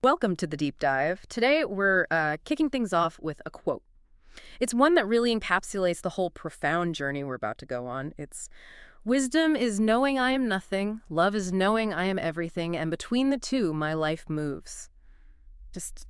Welcome to the deep dive. Today we're kicking things off with a quote. It's one that really encapsulates the whole profound journey we're about to go on. It's, "Wisdom is knowing I am nothing, love is knowing I am everything, and between the two my life moves." Just,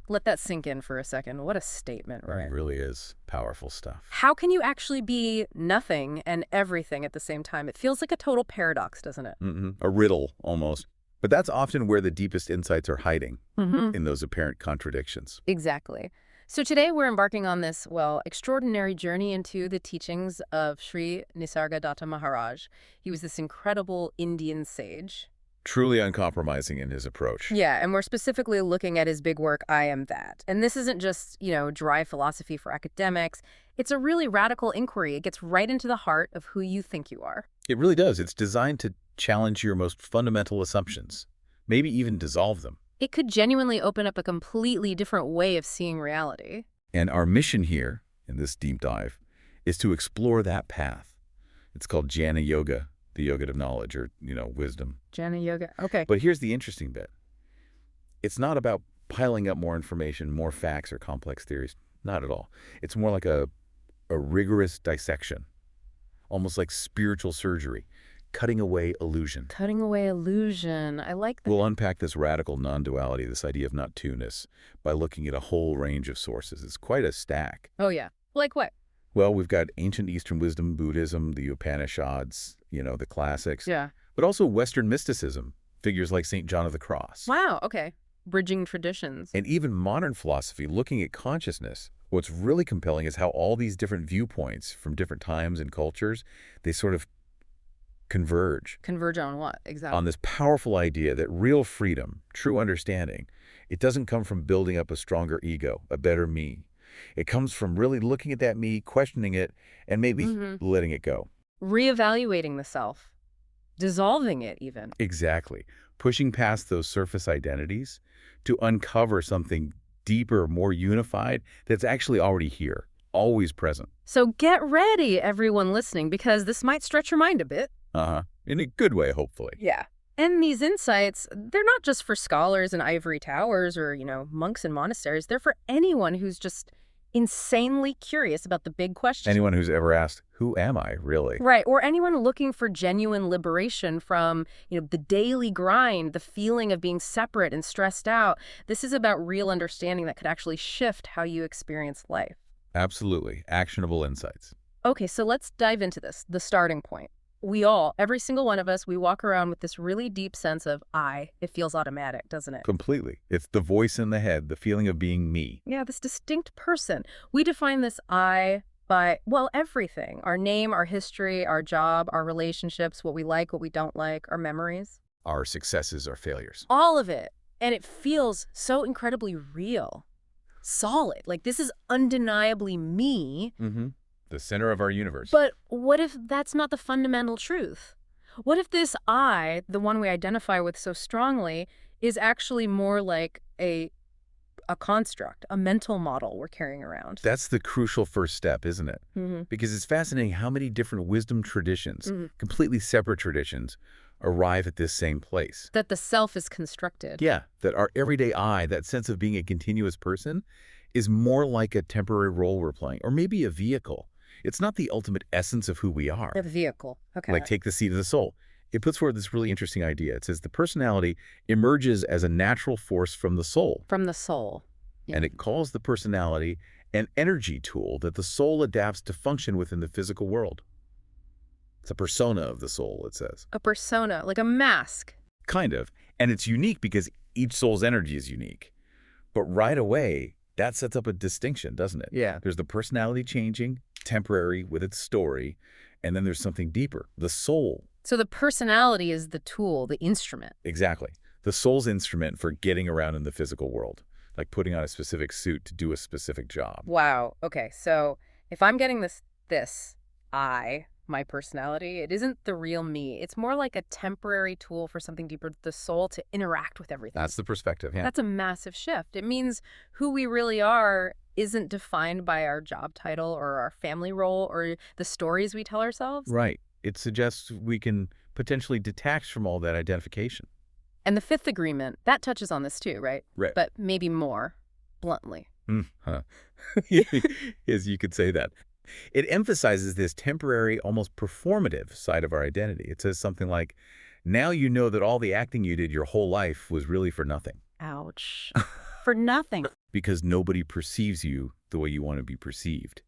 let that sink in for a second. What a statement, right? It really is powerful stuff. How can you actually be nothing and everything at the same time? It feels like a total paradox, doesn't it? A riddle, almost. But that's often where the deepest insights are hiding, in those apparent contradictions. Exactly. So today we're embarking on this, extraordinary journey into the teachings of Sri Nisargadatta Maharaj. He was this incredible Indian sage. Truly uncompromising in his approach. Yeah, and we're specifically looking at his big work, I Am That. And this isn't just, dry philosophy for academics. It's a really radical inquiry. It gets right into the heart of who you think you are. It really does. It's designed to challenge your most fundamental assumptions, maybe even dissolve them. It could genuinely open up a completely different way of seeing reality. And our mission here, in this deep dive, is to explore that path. It's called Jnana Yoga, the yoga of knowledge, or, wisdom. Jnana Yoga, okay. But here's the interesting bit. It's not about piling up more information, more facts, or complex theories. Not at all. It's more like a rigorous dissection, almost like spiritual surgery, cutting away illusion. Cutting away illusion. I like that. We'll unpack this radical non-duality, this idea of not two-ness, by looking at a whole range of sources. It's quite a stack. Oh, yeah. Like what? Well, we've got ancient Eastern wisdom, Buddhism, the Upanishads, the classics. Yeah. But also Western mysticism, figures like St. John of the Cross. Wow, okay. Bridging traditions. And even modern philosophy, looking at consciousness. What's really compelling is how all these different viewpoints from different times and cultures, they sort of converge. Converge on what, exactly? On this powerful idea that real freedom, true understanding, it doesn't come from building up a stronger ego, a better me. It comes from really looking at that me, questioning it, and maybe letting it go. Reevaluating the self. Dissolving it, even. Exactly. Pushing past those surface identities to uncover something deeper, more unified, that's actually already here, always present. So get ready, everyone listening, because this might stretch your mind a bit. In a good way, hopefully. Yeah. And these insights, they're not just for scholars in ivory towers or, monks in monasteries. They're for anyone who's just insanely curious about the big questions. Anyone who's ever asked, who am I, really? Right. Or anyone looking for genuine liberation from, the daily grind, the feeling of being separate and stressed out. This is about real understanding that could actually shift how you experience life. Absolutely. Actionable insights. Okay, so let's dive into this, the starting point. Every single one of us, we walk around with this really deep sense of I. It feels automatic, doesn't it? Completely. It's the voice in the head, the feeling of being me. Yeah, this distinct person. We define this I by, everything. Our name, our history, our job, our relationships, what we like, what we don't like, our memories. Our successes, our failures. All of it. And it feels so incredibly real. Solid. Like this is undeniably me. The center of our universe. But what if that's not the fundamental truth? What if this I, the one we identify with so strongly, is actually more like a construct, a mental model we're carrying around? That's the crucial first step, isn't it? Because it's fascinating how many different wisdom traditions, completely separate traditions, arrive at this same place. That the self is constructed. Yeah, that our everyday I, that sense of being a continuous person, is more like a temporary role we're playing, or maybe a vehicle. It's not the ultimate essence of who we are. A vehicle. Okay. Like take the seat of the soul. It puts forward this really interesting idea. It says the personality emerges as a natural force from the soul. From the soul. Yeah. And it calls the personality an energy tool that the soul adapts to function within the physical world. It's a persona of the soul, it says. A persona, like a mask. Kind of. And it's unique because each soul's energy is unique. But right away, that sets up a distinction, doesn't it? Yeah. There's the personality changing, temporary with its story, and then there's something deeper, the soul. So the personality is the tool, the instrument. Exactly. The soul's instrument for getting around in the physical world, like putting on a specific suit to do a specific job. Wow. Okay, so if I'm getting this I, my personality, it isn't the real me. It's more like a temporary tool for something deeper, the soul to interact with everything. That's the perspective, yeah. That's a massive shift. It means who we really are isn't defined by our job title or our family role or the stories we tell ourselves. Right. It suggests we can potentially detach from all that identification. And the fifth agreement, that touches on this too, right? Right. But maybe more bluntly. Huh. Yes, you could say that. It emphasizes this temporary, almost performative side of our identity. It says something like, now you know that all the acting you did your whole life was really for nothing. Ouch. For nothing. Because nobody perceives you the way you want to be perceived.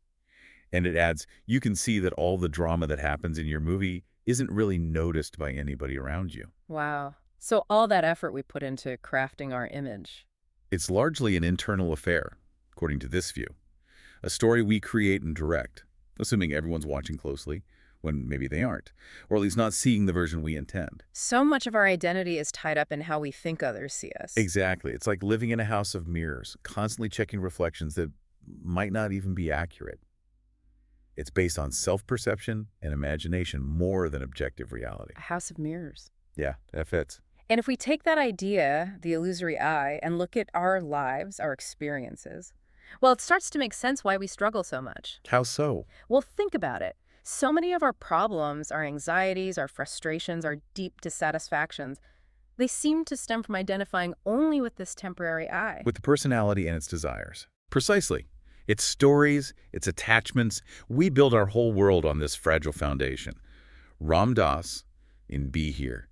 And it adds, you can see that all the drama that happens in your movie isn't really noticed by anybody around you. Wow. So all that effort we put into crafting our image. It's largely an internal affair, according to this view. A story we create and direct, assuming everyone's watching closely, when maybe they aren't, or at least not seeing the version we intend. So much of our identity is tied up in how we think others see us. Exactly. It's like living in a house of mirrors, constantly checking reflections that might not even be accurate. It's based on self-perception and imagination more than objective reality. A house of mirrors. Yeah, that fits. And if we take that idea, the illusory I, and look at our lives, our experiences, well, it starts to make sense why we struggle so much. How so? Well, think about it. So many of our problems, our anxieties, our frustrations, our deep dissatisfactions, they seem to stem from identifying only with this temporary I. With the personality and its desires. Precisely. Its stories, its attachments. We build our whole world on this fragile foundation. Ram Dass, in Be Here.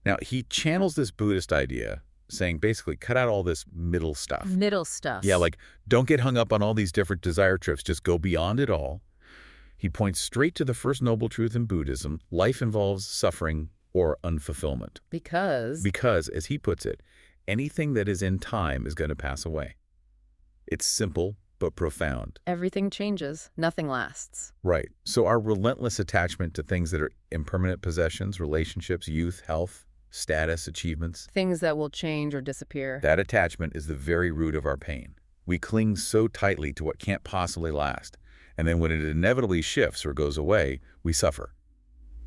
Now, he channels this Buddhist idea, saying basically cut out all this middle stuff. Middle stuff. Yeah, like don't get hung up on all these different desire trips. Just go beyond it all. He points straight to the first noble truth in Buddhism. Life involves suffering or unfulfillment. Because, as he puts it, anything that is in time is going to pass away. It's simple but profound. Everything changes. Nothing lasts. Right. So our relentless attachment to things that are impermanent possessions, relationships, youth, health, status, achievements. Things that will change or disappear. That attachment is the very root of our pain. We cling so tightly to what can't possibly last. And then when it inevitably shifts or goes away, we suffer.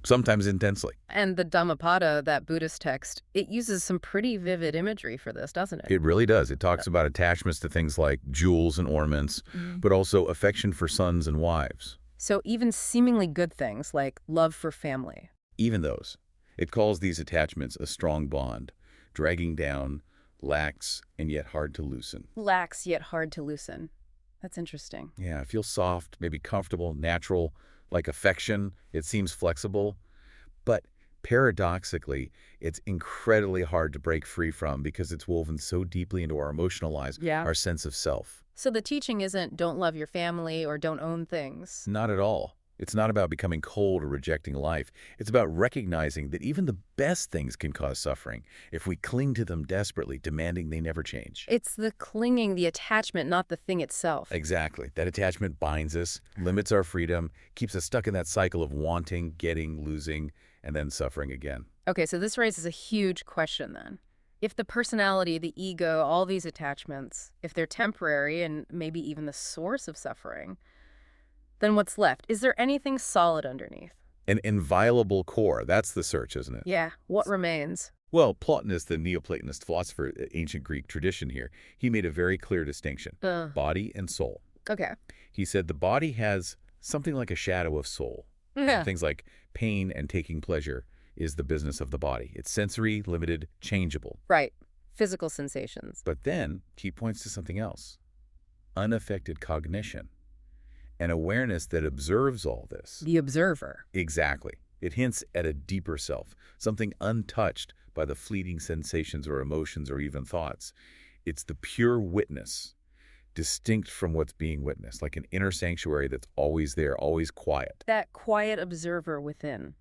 Sometimes intensely. And the Dhammapada, that Buddhist text, it uses some pretty vivid imagery for this, doesn't it? It really does. It talks about attachments to things like jewels and ornaments, but also affection for sons and wives. So even seemingly good things like love for family. Even those. It calls these attachments a strong bond, dragging down, lax, and yet hard to loosen. Lax yet hard to loosen. That's interesting. Yeah, it feels soft, maybe comfortable, natural, like affection. It seems flexible. But paradoxically, it's incredibly hard to break free from because it's woven so deeply into our emotional lives, our sense of self. So the teaching isn't don't love your family or don't own things. Not at all. It's not about becoming cold or rejecting life. It's about recognizing that even the best things can cause suffering if we cling to them desperately, demanding they never change. It's the clinging, the attachment, not the thing itself. Exactly. That attachment binds us, limits our freedom, keeps us stuck in that cycle of wanting, getting, losing, and then suffering again. Okay, so this raises a huge question then. If the personality, the ego, all these attachments, if they're temporary and maybe even the source of suffering, then what's left? Is there anything solid underneath? An inviolable core. That's the search, isn't it? Yeah. What remains? Well, Plotinus, the Neoplatonist philosopher, ancient Greek tradition here, he made a very clear distinction. Body and soul. Okay. He said the body has something like a shadow of soul. Yeah. Things like pain and taking pleasure is the business of the body. It's sensory, limited, changeable. Right. Physical sensations. But then he points to something else. Unaffected cognition. An awareness that observes all this. The observer. Exactly. It hints at a deeper self, something untouched by the fleeting sensations or emotions or even thoughts. It's the pure witness, distinct from what's being witnessed, like an inner sanctuary that's always there, always quiet. That quiet observer within.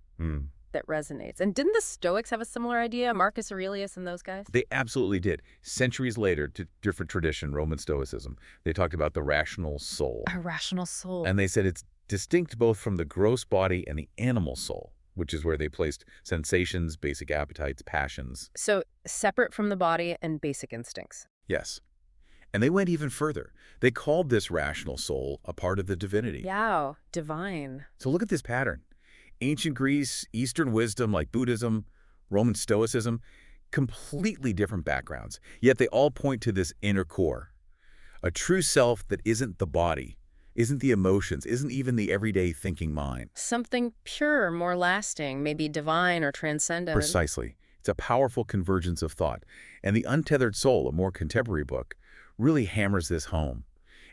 That resonates. And didn't the Stoics have a similar idea? Marcus Aurelius and those guys? They absolutely did. Centuries later, to different tradition, Roman Stoicism, they talked about the rational soul. A rational soul. And they said it's distinct both from the gross body and the animal soul, which is where they placed sensations, basic appetites, passions. So separate from the body and basic instincts. Yes. And they went even further. They called this rational soul a part of the divinity. Yeah, divine. So look at this pattern. Ancient Greece, Eastern wisdom like Buddhism, Roman Stoicism, completely different backgrounds, yet they all point to this inner core. A true self that isn't the body, isn't the emotions, isn't even the everyday thinking mind. Something pure, more lasting, maybe divine or transcendent. Precisely. It's a powerful convergence of thought. And The Untethered Soul, a more contemporary book, really hammers this home.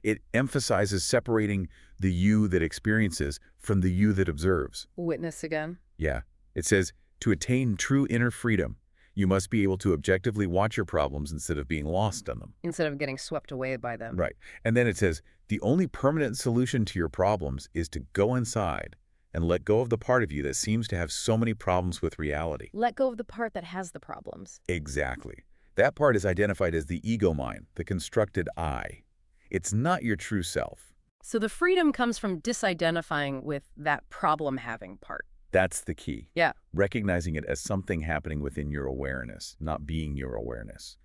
It emphasizes separating the you that experiences from the you that observes. Witness again. Yeah. It says, to attain true inner freedom, you must be able to objectively watch your problems instead of being lost in them. Instead of getting swept away by them. Right. And then it says, the only permanent solution to your problems is to go inside and let go of the part of you that seems to have so many problems with reality. Let go of the part that has the problems. Exactly. That part is identified as the ego mind, the constructed I. It's not your true self. So the freedom comes from disidentifying with that problem-having part. That's the key. Yeah. Recognizing it as something happening within your awareness, not being your awareness.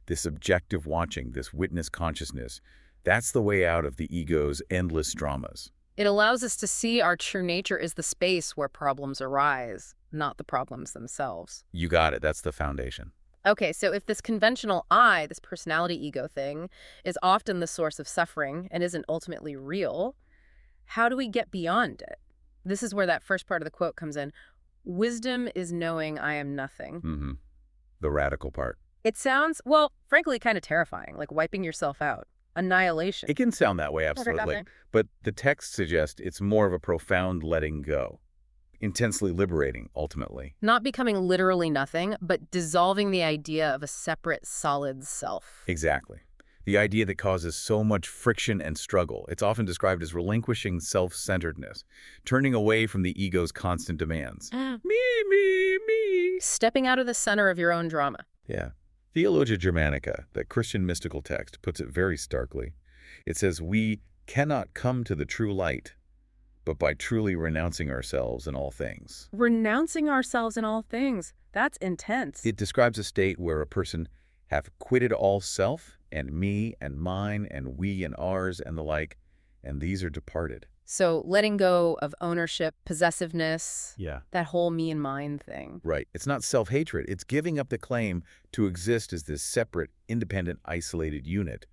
This objective watching, this witness consciousness, that's the way out of the ego's endless dramas. It allows us to see our true nature is the space where problems arise, not the problems themselves. You got it. That's the foundation. Okay, so if this conventional I, this personality ego thing, is often the source of suffering and isn't ultimately real, how do we get beyond it? This is where that first part of the quote comes in. Wisdom is knowing I am nothing. Mm-hmm. The radical part. It sounds, well, frankly, kind of terrifying, like wiping yourself out. Annihilation. It can sound that way, absolutely. But the text suggests it's more of a profound letting go. Intensely liberating, ultimately. Not becoming literally nothing, but dissolving the idea of a separate, solid self. Exactly. The idea that causes so much friction and struggle. It's often described as relinquishing self-centeredness, turning away from the ego's constant demands. Me. Stepping out of the center of your own drama. Yeah. Theologia Germanica, that Christian mystical text, puts it very starkly. It says, we cannot come to the true light, but by truly renouncing ourselves in all things. Renouncing ourselves in all things. That's intense. It describes a state where a person hath quitted all self, and me, and mine, and we, and ours, and the like, and these are departed. So letting go of ownership, possessiveness, Yeah. that whole me and mine thing. Right. It's not self-hatred. It's giving up the claim to exist as this separate, independent, isolated unit,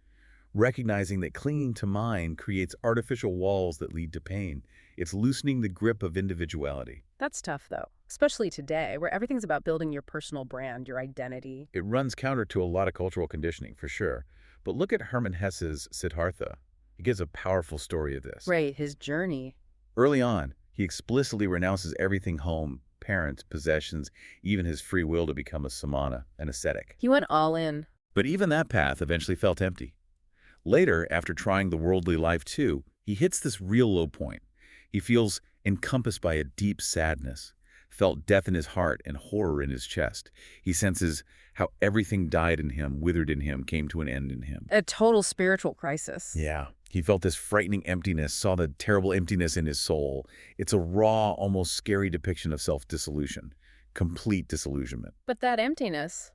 recognizing that clinging to mine creates artificial walls that lead to pain. It's loosening the grip of individuality. That's tough, though, especially today, where everything's about building your personal brand, your identity. It runs counter to a lot of cultural conditioning, for sure. But look at Hermann Hesse's Siddhartha. He gives a powerful story of this. Right, his journey. Early on, he explicitly renounces everything: home, parents, possessions, even his free will, to become a samana, an ascetic. He went all in. But even that path eventually felt empty. Later, after trying the worldly life too, he hits this real low point. He feels encompassed by a deep sadness, felt death in his heart and horror in his chest. He senses how everything died in him, withered in him, came to an end in him. A total spiritual crisis. Yeah. He felt this frightening emptiness, saw the terrible emptiness in his soul. It's a raw, almost scary depiction of self-dissolution, complete disillusionment. But that emptiness,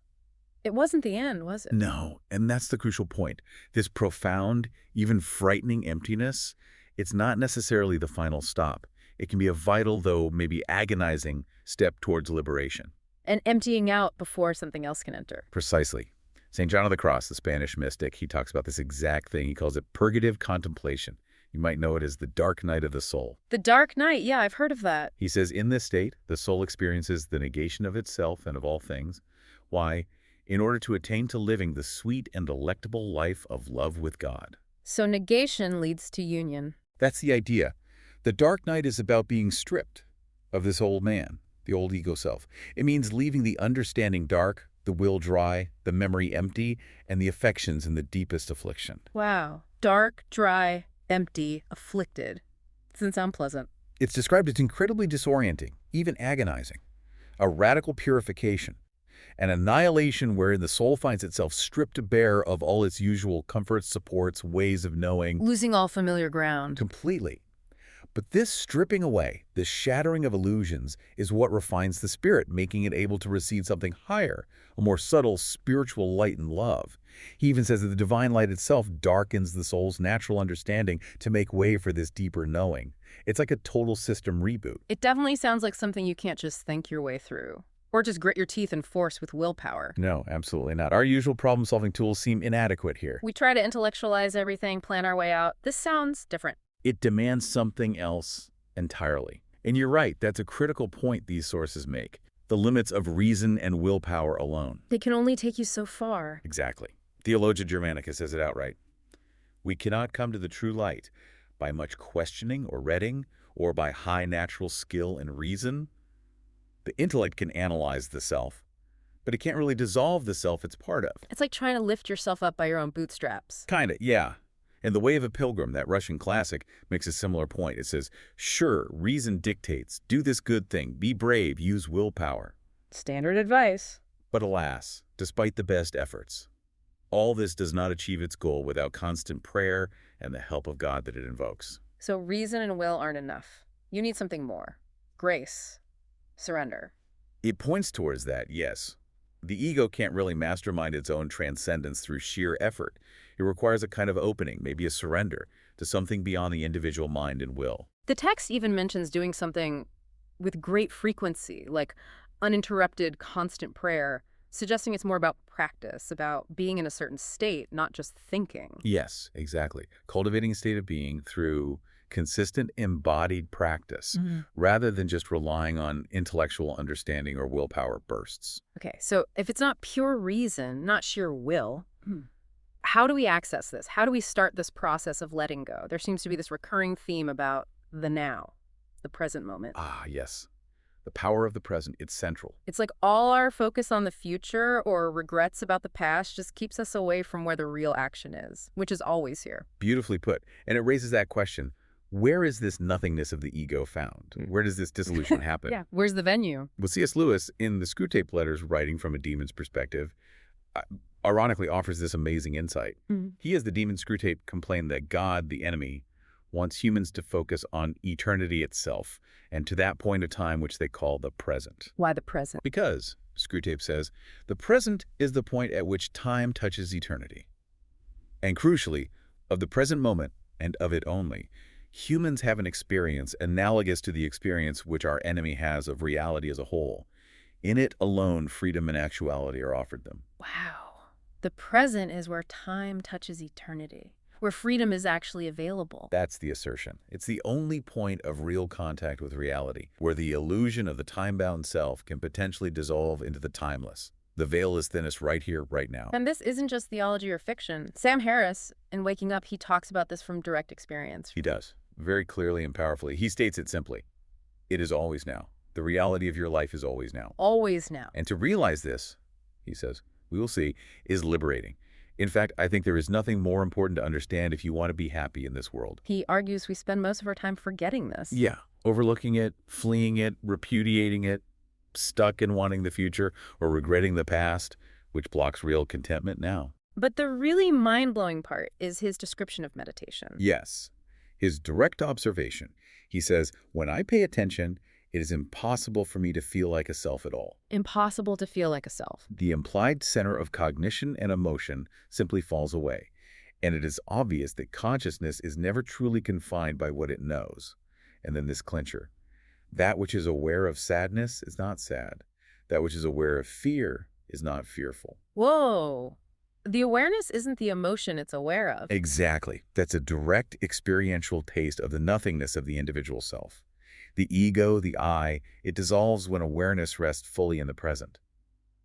it wasn't the end, was it? No, and that's the crucial point. This profound, even frightening emptiness, it's not necessarily the final stop. It can be a vital, though maybe agonizing, step towards liberation. And emptying out before something else can enter. Precisely. St. John of the Cross, the Spanish mystic, he talks about this exact thing. He calls it purgative contemplation. You might know it as the dark night of the soul. The dark night, yeah, I've heard of that. He says, in this state, the soul experiences the negation of itself and of all things. Why? In order to attain to living the sweet and delectable life of love with God. So negation leads to union. That's the idea. The dark night is about being stripped of this old man, the old ego self. It means leaving the understanding dark, the will dry, the memory empty, and the affections in the deepest affliction. Wow. Dark, dry, empty, afflicted. Doesn't sound pleasant. It's described as incredibly disorienting, even agonizing. A radical purification, an annihilation wherein the soul finds itself stripped bare of all its usual comforts, supports, ways of knowing. Losing all familiar ground. Completely. But this stripping away, this shattering of illusions, is what refines the spirit, making it able to receive something higher, a more subtle spiritual light and love. He even says that the divine light itself darkens the soul's natural understanding to make way for this deeper knowing. It's like a total system reboot. It definitely sounds like something you can't just think your way through. Or just grit your teeth and force with willpower. No, absolutely not. Our usual problem-solving tools seem inadequate here. We try to intellectualize everything, plan our way out. This sounds different. It demands something else entirely. And you're right, that's a critical point these sources make. the limits of reason and willpower alone. They can only take you so far. Exactly. Theologia Germanica says it outright. We cannot come to the true light by much questioning or reading, or by high natural skill and reason. The intellect can analyze the self, but it can't really dissolve the self it's part of. It's like trying to lift yourself up by your own bootstraps. Kinda, yeah. And The Way of a Pilgrim, that Russian classic, makes a similar point. It says, sure, reason dictates, do this good thing, be brave, use willpower. Standard advice. But alas, despite the best efforts, all this does not achieve its goal without constant prayer and the help of God that it invokes. So reason and will aren't enough. You need something more. Grace. Surrender. It points towards that, yes. The ego can't really mastermind its own transcendence through sheer effort. It requires a kind of opening, maybe a surrender, to something beyond the individual mind and will. The text even mentions doing something with great frequency, like uninterrupted, constant prayer, suggesting it's more about practice, about being in a certain state, not just thinking. Yes, exactly. Cultivating a state of being through consistent embodied practice, rather than just relying on intellectual understanding or willpower bursts. Okay, so if it's not pure reason, not sheer will, how do we access this? How do we start this process of letting go? There seems to be this recurring theme about the now, the present moment. Ah, yes. The power of the present, it's central. It's like all our focus on the future or regrets about the past just keeps us away from where the real action is, which is always here. Beautifully put. And it raises that question, where is this nothingness of the ego found? Where does this dissolution happen? Yeah, where's the venue? Well, C.S. Lewis, in the Screwtape Letters, writing from a demon's perspective, ironically offers this amazing insight. He, as the demon Screwtape, complained that God, the enemy, wants humans to focus on eternity itself, and to that point of time which they call the present. Why the present? Because, Screwtape says, the present is the point at which time touches eternity. And crucially, of the present moment, and of it only, humans have an experience analogous to the experience which our enemy has of reality as a whole. In it alone, freedom and actuality are offered them. Wow. The present is where time touches eternity, where freedom is actually available. That's the assertion. It's the only point of real contact with reality, where the illusion of the time-bound self can potentially dissolve into the timeless. The veil is thinnest right here, right now. And this isn't just theology or fiction. Sam Harris, in Waking Up, he talks about this from direct experience. He does, very clearly and powerfully. He states it simply. It is always now. The reality of your life is always now. Always now. And to realize this, he says, we will see, is liberating. In fact, I think there is nothing more important to understand if you want to be happy in this world. He argues we spend most of our time forgetting this. Yeah, overlooking it, fleeing it, repudiating it, stuck in wanting the future or regretting the past, which blocks real contentment now. But the really mind-blowing part is his description of meditation. Yes, his direct observation. He says, when I pay attention, it is impossible for me to feel like a self at all. Impossible to feel like a self. The implied center of cognition and emotion simply falls away, and it is obvious that consciousness is never truly confined by what it knows. And then this clincher. That which is aware of sadness is not sad. That which is aware of fear is not fearful. Whoa. The awareness isn't the emotion it's aware of. Exactly. That's a direct experiential taste of the nothingness of the individual self. The ego, the I, it dissolves when awareness rests fully in the present.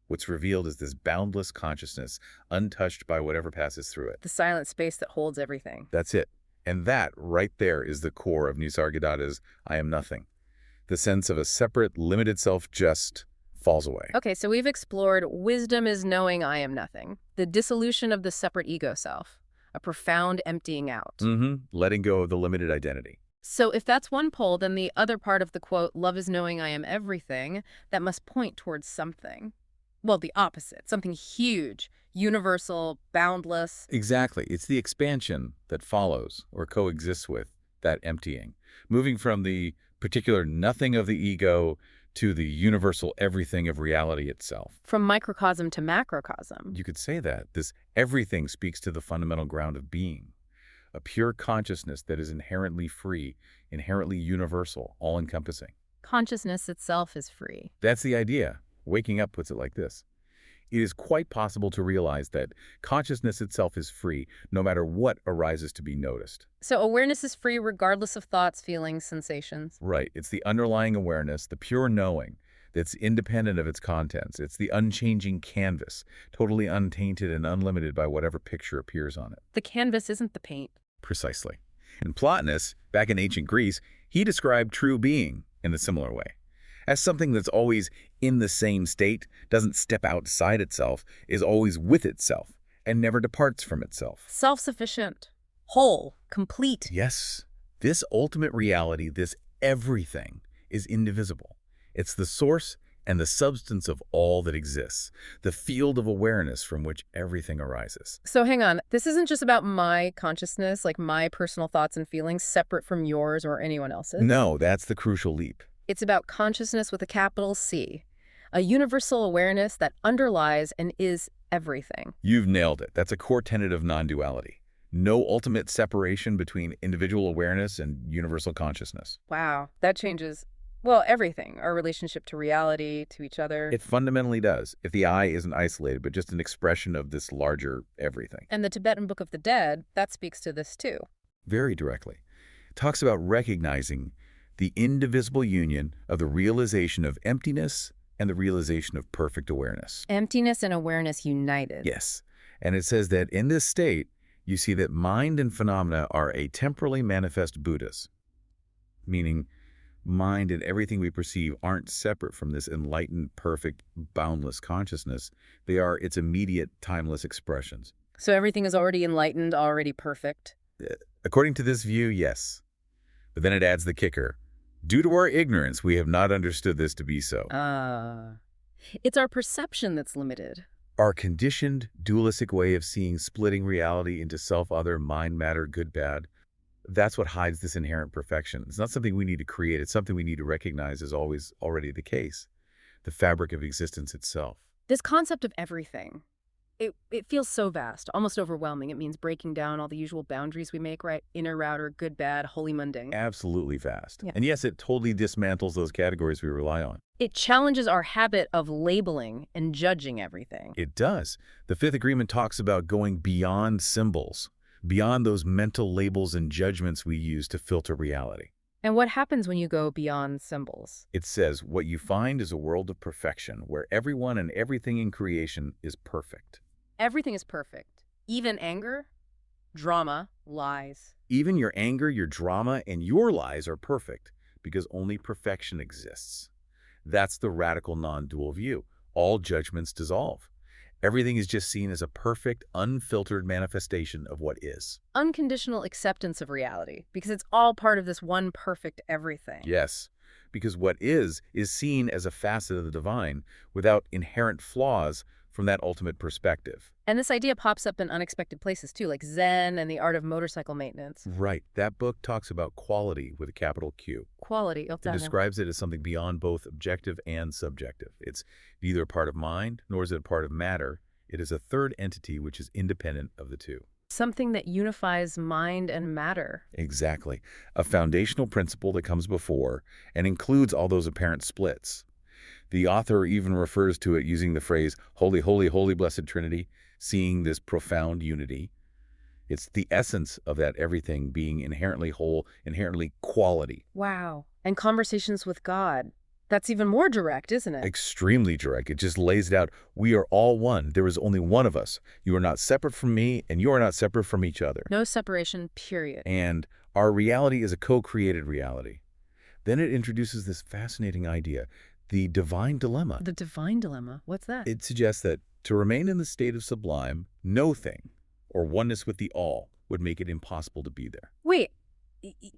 What's revealed is this boundless consciousness, untouched by whatever passes through it. The silent space that holds everything. That's it. And that, right there, is the core of Nisargadatta's I am nothing. The sense of a separate, limited self just falls away. Okay, so we've explored wisdom is knowing I am nothing, the dissolution of the separate ego self, a profound emptying out. Letting go of the limited identity. So if that's one pole, then the other part of the quote, love is knowing I am everything, that must point towards something. Well, the opposite, something huge, universal, boundless. Exactly. It's the expansion that follows or coexists with that emptying, moving from the particular nothing of the ego to the universal everything of reality itself. From microcosm to macrocosm. You could say that. This everything speaks to the fundamental ground of being. A pure consciousness that is inherently free, inherently universal, all-encompassing. Consciousness itself is free. That's the idea. Waking Up puts it like this. It is quite possible to realize that consciousness itself is free, no matter what arises to be noticed. So awareness is free regardless of thoughts, feelings, sensations. Right. It's the underlying awareness, the pure knowing, that's independent of its contents. It's the unchanging canvas, totally untainted and unlimited by whatever picture appears on it. The canvas isn't the paint. Precisely. And Plotinus, back in ancient Greece, he described true being in a similar way. As something that's always in the same state, doesn't step outside itself, is always with itself, and never departs from itself. Self-sufficient, whole, complete. Yes, this ultimate reality, this everything, is indivisible. It's the source and the substance of all that exists, the field of awareness from which everything arises. So hang on, this isn't just about my consciousness, like my personal thoughts and feelings separate from yours or anyone else's. No, that's the crucial leap. It's about consciousness with a capital C, a universal awareness that underlies and is everything. You've nailed it. That's a core tenet of non-duality. No ultimate separation between individual awareness and universal consciousness. Wow, that changes, well, everything. Our relationship to reality, to each other. It fundamentally does, if the I isn't isolated, but just an expression of this larger everything. And the Tibetan Book of the Dead, that speaks to this too. Very directly. It talks about recognizing the indivisible union of the realization of emptiness and the realization of perfect awareness. Emptiness and awareness united. Yes. And it says that in this state, you see that mind and phenomena are atemporally manifest Buddhas, meaning mind and everything we perceive aren't separate from this enlightened, perfect, boundless consciousness. They are its immediate, timeless expressions. So everything is already enlightened, already perfect? According to this view, yes. But then it adds the kicker. Due to our ignorance, we have not understood this to be so. It's our perception that's limited. Our conditioned, dualistic way of seeing splitting reality into self-other, mind, matter, good, bad, that's what hides this inherent perfection. It's not something we need to create. It's something we need to recognize as always already the case. The fabric of existence itself. This concept of everything, it feels so vast, almost overwhelming. It means breaking down all the usual boundaries we make, right? Inner, outer, good, bad, holy, mundane. Absolutely vast. Yeah. And yes, it totally dismantles those categories we rely on. It challenges our habit of labeling and judging everything. It does. The Fifth Agreement talks about going beyond symbols, beyond those mental labels and judgments we use to filter reality. And what happens when you go beyond symbols? It says, what you find is a world of perfection, where everyone and everything in creation is perfect. Everything is perfect. Even anger, drama, lies. Even your anger, your drama, and your lies are perfect, because only perfection exists. That's the radical non-dual view. All judgments dissolve. Everything is just seen as a perfect, unfiltered manifestation of what is. Unconditional acceptance of reality, because it's all part of this one perfect everything. Yes, because what is seen as a facet of the divine without inherent flaws from that ultimate perspective. And this idea pops up in unexpected places too, like Zen and the art of motorcycle maintenance. Right. That book talks about quality with a capital Q. Quality. It describes it as something beyond both objective and subjective. It's neither a part of mind, nor is it a part of matter. It is a third entity which is independent of the two. Something that unifies mind and matter. Exactly. A foundational principle that comes before and includes all those apparent splits. The author even refers to it using the phrase, holy, holy, holy, blessed Trinity, seeing this profound unity. It's the essence of that everything being inherently whole, inherently quality. Wow. And conversations with God. That's even more direct, isn't it? Extremely direct. It just lays it out. We are all one. There is only one of us. You are not separate from me, and you are not separate from each other. No separation, period. And our reality is a co-created reality. Then it introduces this fascinating idea, the divine dilemma. The divine dilemma? What's that? It suggests that to remain in the state of sublime, no thing, or oneness with the all, would make it impossible to be there. Wait,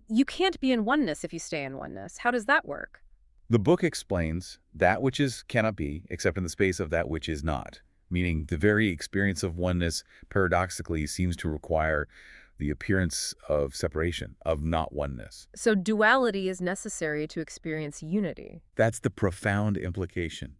you can't be in oneness if you stay in oneness. How does that work? The book explains that which is cannot be, except in the space of that which is not, meaning the very experience of oneness paradoxically seems to require the appearance of separation, of not oneness. So duality is necessary to experience unity. That's the profound implication.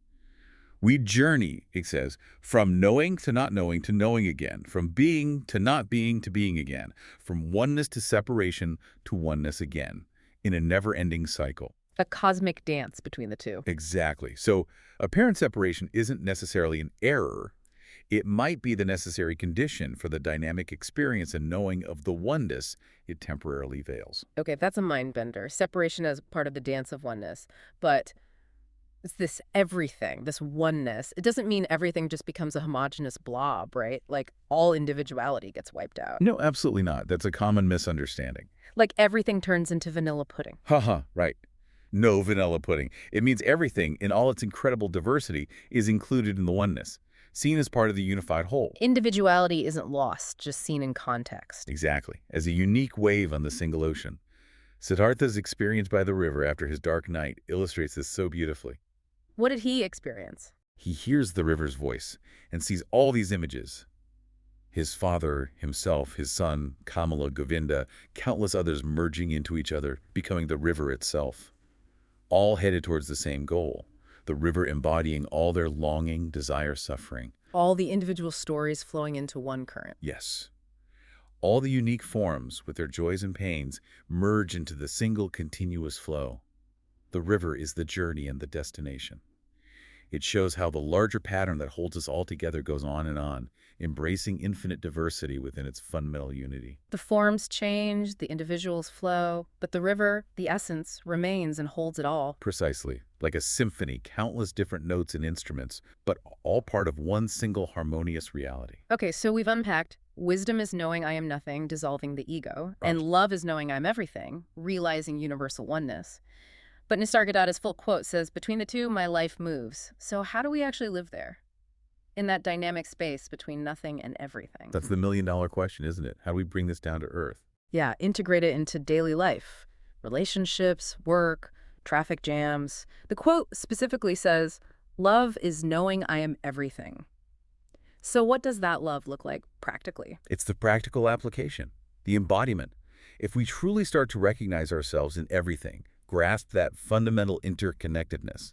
We journey, it says, from knowing to knowing again, from being to not being to being again, from oneness to separation to oneness again, in a never-ending cycle. A cosmic dance between the two. Exactly. So apparent separation isn't necessarily an error. It might be the necessary condition for the dynamic experience and knowing of the oneness it temporarily veils. Okay, that's a mind bender. Separation as part of the dance of oneness. But It's this everything, this oneness. It doesn't mean everything just becomes a homogeneous blob, right? Like all individuality gets wiped out. No, absolutely not. That's a common misunderstanding. Like everything turns into vanilla pudding. Haha, right. No vanilla pudding. It means everything, in all its incredible diversity, is included in the oneness, seen as part of the unified whole. Individuality isn't lost, just seen in context. Exactly, as a unique wave on the single ocean. Siddhartha's experience by the river after his dark night illustrates this so beautifully. What did he experience? He hears the river's voice and sees all these images. His father, himself, his son, Kamala, Govinda, countless others merging into each other, becoming the river itself. All headed towards the same goal, the river embodying all their longing, desire, suffering. All the individual stories flowing into one current. Yes. All the unique forms, with their joys and pains, merge into the single continuous flow. The river is the journey and the destination. It shows how the larger pattern that holds us all together goes on, embracing infinite diversity within its fundamental unity. The forms change, the individuals flow, but the river, the essence, remains and holds it all. Precisely. Like a symphony, countless different notes and instruments, but all part of one single harmonious reality. Okay, so we've unpacked wisdom is knowing I am nothing, dissolving the ego, Right. and love is knowing I'm everything, realizing universal oneness. But Nisargadatta's full quote says, between the two, my life moves. So how do we actually live there? In that dynamic space between nothing and everything. That's the million-dollar question, isn't it? How do we bring this down to earth? Yeah, integrate it into daily life. Relationships, work, traffic jams. The quote specifically says, love is knowing I am everything. So what does that love look like practically? It's the practical application, the embodiment. If we truly start to recognize ourselves in everything, grasp that fundamental interconnectedness,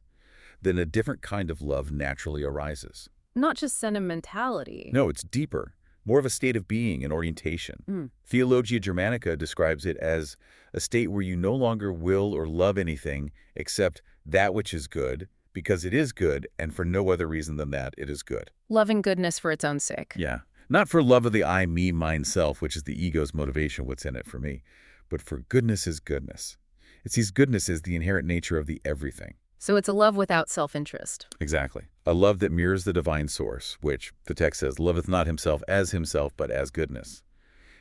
then a different kind of love naturally arises. Not just sentimentality. No, it's deeper, more of a state of being and orientation. Theologia Germanica describes it as a state where you no longer will or love anything except that which is good, because it is good, and for no other reason than that it is good. Loving goodness for its own sake. Yeah. Not for love of the I, me, mine, self, which is the ego's motivation, what's in it for me, but for goodness is goodness. It sees goodness as the inherent nature of the everything. So it's a love without self-interest. Exactly. A love that mirrors the divine source, which, the text says, loveth not himself, but as goodness.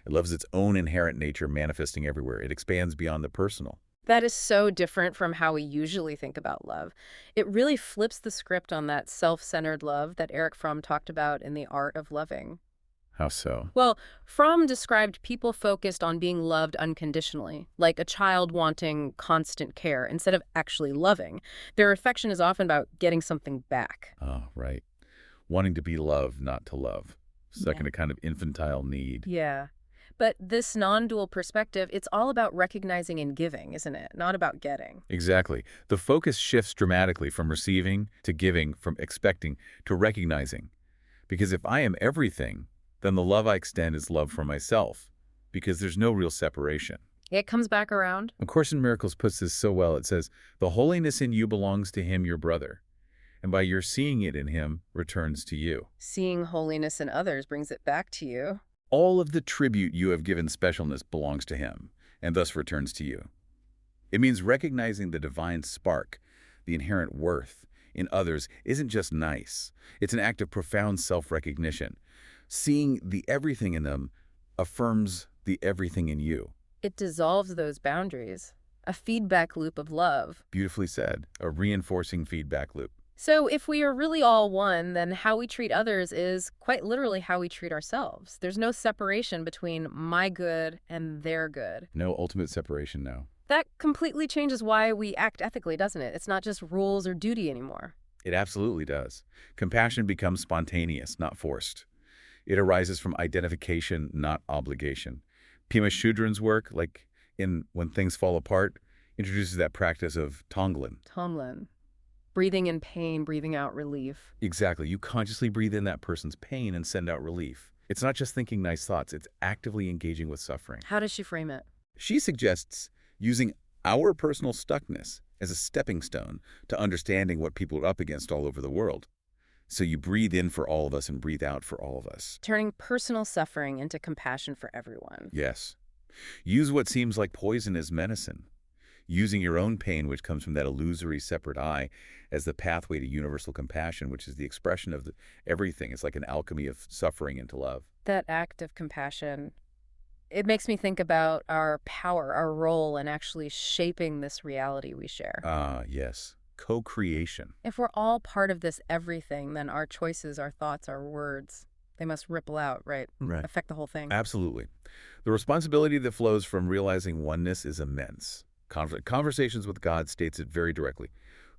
It loves its own inherent nature manifesting everywhere. It expands beyond the personal. That is so different from how we usually think about love. It really flips the script on that self-centered love that Erich Fromm talked about in The Art of Loving. How so? Well, Fromm described people focused on being loved unconditionally, like a child wanting constant care instead of actually loving. Their affection is often about getting something back. Oh, right. Wanting to be loved, not to love. Stuck Yeah. in a kind of infantile need. Yeah. But this non-dual perspective, it's all about recognizing and giving, isn't it? Not about getting. Exactly. The focus shifts dramatically from receiving to giving, from expecting to recognizing. Because if I am everything, then the love I extend is love for myself, because there's no real separation. It comes back around. A Course in Miracles puts this so well. It says, the holiness in you belongs to him, your brother, and by your seeing it in him, returns to you. Seeing holiness in others brings it back to you. All of the tribute you have given specialness belongs to him, and thus returns to you. It means recognizing the divine spark, the inherent worth, in others isn't just nice. It's an act of profound self-recognition. Seeing the everything in them affirms the everything in you. It dissolves those boundaries. A feedback loop of love. Beautifully said. A reinforcing feedback loop. So if we are really all one, then how we treat others is quite literally how we treat ourselves. There's no separation between my good and their good. No ultimate separation now. That completely changes why we act ethically, doesn't it? It's not just rules or duty anymore. It absolutely does. Compassion becomes spontaneous, not forced. It arises from identification, not obligation. Pema Chodron's work, like in When Things Fall Apart, introduces that practice of Tonglen. Tonglen. Breathing in pain, breathing out relief. Exactly. You consciously breathe in that person's pain and send out relief. It's not just thinking nice thoughts, it's actively engaging with suffering. How does she frame it? She suggests using our personal stuckness as a stepping stone to understanding what people are up against all over the world. So you breathe in for all of us and breathe out for all of us. Turning personal suffering into compassion for everyone. Yes. Use what seems like poison as medicine. using your own pain, which comes from that illusory separate I, as the pathway to universal compassion, which is the expression of everything. It's like an alchemy of suffering into love. That act of compassion, it makes me think about our power, our role in actually shaping this reality we share. Ah, yes. Co-creation. If we're all part of this everything, then our choices, our thoughts, our words, they must ripple out, right? Right. Affect the whole thing. Absolutely. The responsibility that flows from realizing oneness is immense. Conversations with God states it very directly.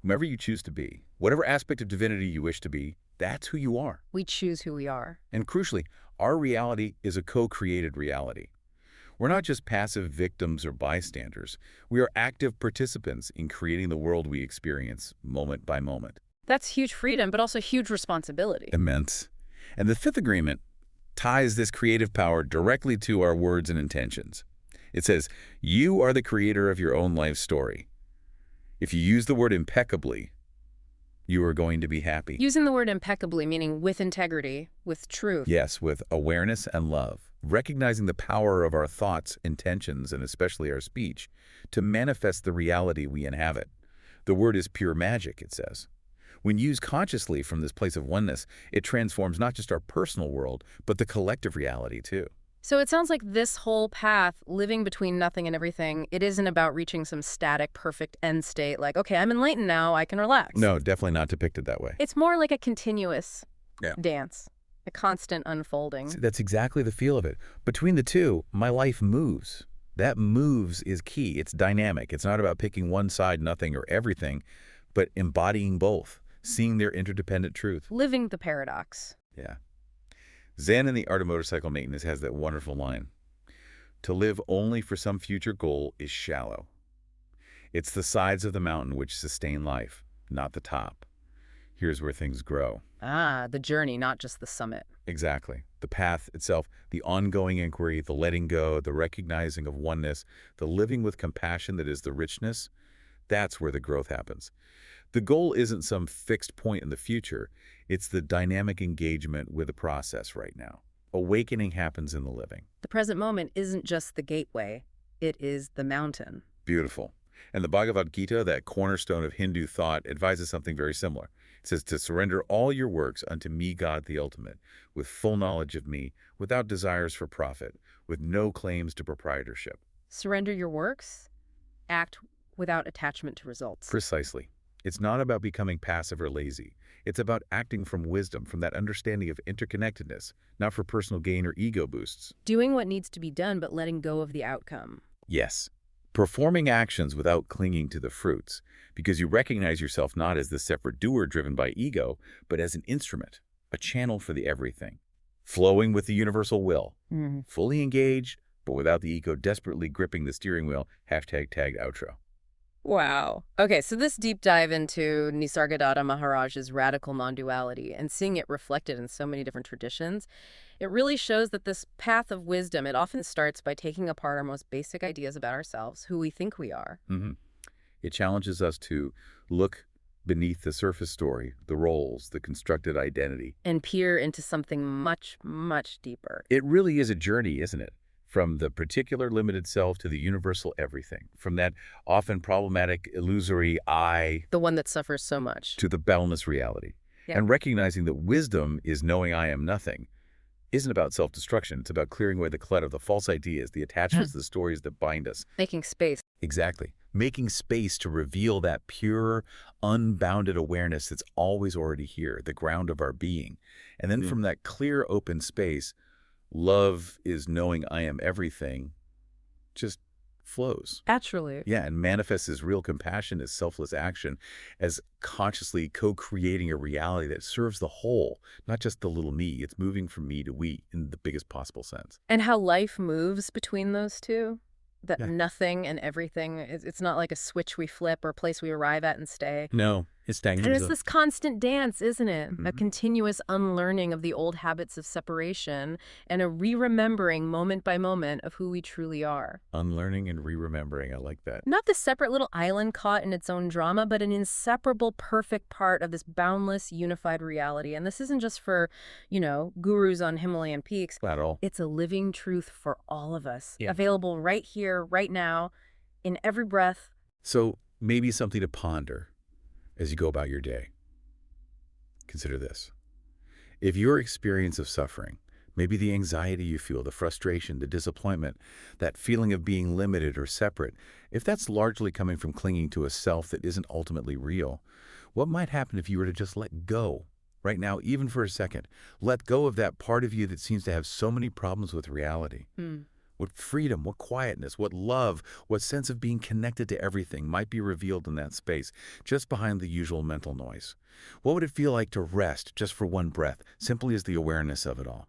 Whomever you choose to be, whatever aspect of divinity you wish to be, that's who you are. We choose who we are. And crucially, our reality is a co-created reality. We're not just passive victims or bystanders. We are active participants in creating the world we experience moment by moment. That's huge freedom, but also huge responsibility. Immense. And the fifth agreement ties this creative power directly to our words and intentions. It says, you are the creator of your own life story. If you use the word impeccably, you are going to be happy. Using the word impeccably, meaning with integrity, with truth. Yes, with awareness and love. Recognizing the power of our thoughts, intentions, and especially our speech to manifest the reality we inhabit. The word is pure magic, it says. When used consciously from this place of oneness, it transforms not just our personal world, but the collective reality too. So it sounds like this whole path, living between nothing and everything, it isn't about reaching some static, perfect end state like, okay, I'm enlightened now, I can relax. No, definitely not depicted that way. It's more like a continuous Yeah. dance, a constant unfolding. That's exactly the feel of it. Between the two, my life moves. That moves is key. It's dynamic. It's not about picking one side, nothing, or everything, but embodying both, seeing their interdependent truth. Living the paradox. Yeah. Zen in the Art of Motorcycle Maintenance has that wonderful line. To live only for some future goal is shallow. It's the sides of the mountain which sustain life, not the top. Here's where things grow. Ah, the journey, not just the summit. Exactly. The path itself, the ongoing inquiry, the letting go, the recognizing of oneness, the living with compassion that is the richness, that's where the growth happens. The goal isn't some fixed point in the future. It's the dynamic engagement with the process right now. Awakening happens in the living. The present moment isn't just the gateway. It is the mountain. Beautiful. And the Bhagavad Gita, that cornerstone of Hindu thought, advises something very similar. It says to surrender all your works unto me, God the ultimate, with full knowledge of me, without desires for profit, with no claims to proprietorship. Surrender your works. Act without attachment to results. Precisely. It's not about becoming passive or lazy. It's about acting from wisdom, from that understanding of interconnectedness, not for personal gain or ego boosts. Doing what needs to be done, but letting go of the outcome. Yes. Performing actions without clinging to the fruits, because you recognize yourself not as the separate doer driven by ego, but as an instrument, a channel for the everything. Flowing with the universal will. Fully engaged, but without the ego desperately gripping the steering wheel. #tagged outro. Wow. Okay, so this deep dive into Nisargadatta Maharaj's radical non-duality and seeing it reflected in so many different traditions, it really shows that this path of wisdom, it often starts by taking apart our most basic ideas about ourselves, who we think we are. It challenges us to look beneath the surface story, the roles, the constructed identity. And peer into something much, much deeper. It really is a journey, isn't it? From the particular limited self to the universal everything. From that often problematic, illusory I The one that suffers so much. to the boundless reality. Yeah. And recognizing that wisdom is knowing I am nothing isn't about self-destruction. It's about clearing away the clutter, the false ideas, the attachments, the stories that bind us. Making space. Exactly. Making space to reveal that pure, unbounded awareness that's always already here, the ground of our being. And then from that clear, open space, love is knowing I am everything, just flows. Naturally. Yeah, and manifests as real compassion, as selfless action, as consciously co-creating a reality that serves the whole, not just the little me. It's moving from me to we in the biggest possible sense. And how life moves between those two. That Yeah. nothing and everything, it's not like a switch we flip or a place we arrive at and stay. No, it's stagnant. And it's this constant dance, isn't it? A Mhm. continuous unlearning of the old habits of separation and a re-remembering moment by moment of who we truly are. Unlearning and re-remembering. I like that. Not this separate little island caught in its own drama, but an inseparable, perfect part of this boundless, unified reality. And this isn't just for, gurus on Himalayan peaks. Not at all. It's a living truth for all of us, Yeah. available right here, right now, in every breath, So maybe something to ponder as you go about your day. Consider this. If your experience of suffering, maybe the anxiety you feel, the frustration, the disappointment, that feeling of being limited or separate, if that's largely coming from clinging to a self that isn't ultimately real, what might happen if you were to just let go right now, even for a second? Let go of that part of you that seems to have so many problems with reality. Hmm. What freedom, what quietness, what love, what sense of being connected to everything might be revealed in that space, just behind the usual mental noise? What would it feel like to rest just for one breath, simply as the awareness of it all?